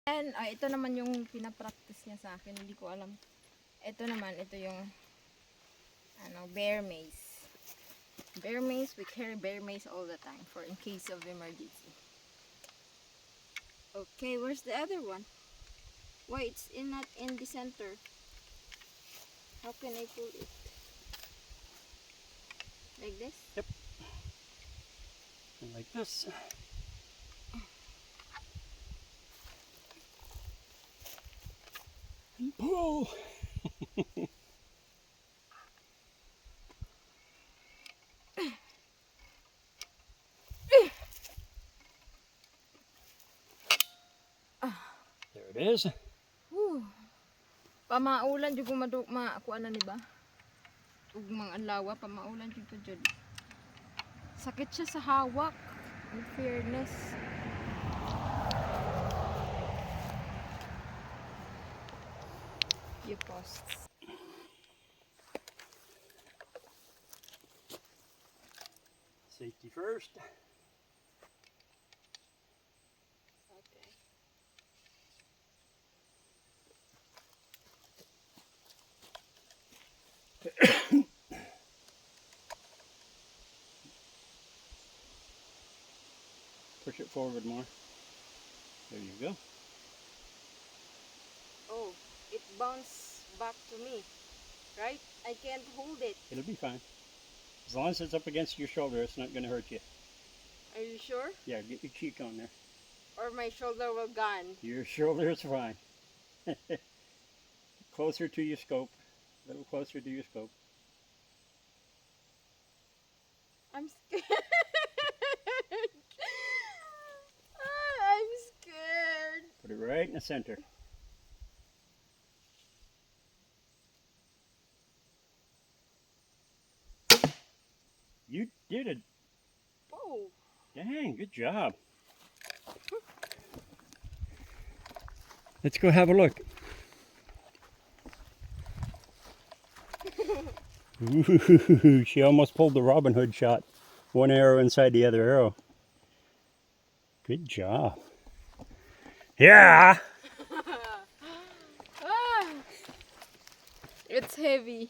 And ito naman yung pinapractice niya sa akin. Hindi ko alam. Ito naman, ito yung bear mace. Bear mace, we carry bear mace all the time for in case of emergency. Okay, where's the other one? Why it's not in the center? How can I pull it? Like this? Yep. And like this. And pull. There it is. Whew. Pamaulan jud kung kuan na ni ba? Ug mga alawa pamaulan jud to jud. Sakit siya sa hawak. In fairness. You posts. Safety first. Okay. Push it forward more. There you go. Oh, it bounced back to me. Right? I can't hold it. It'll be fine. As long as it's up against your shoulder, it's not going to hurt you. Are you sure? Yeah, get your cheek on there. Or my shoulder will gone? Your shoulder is fine. Closer to your scope. A little closer to your scope. I'm scared. I'm scared. Put it right in the center. You did it. Oh. Dang, good job. Let's go have a look. Ooh, she almost pulled the Robin Hood shot. One arrow inside the other arrow. Good job. Yeah! It's heavy.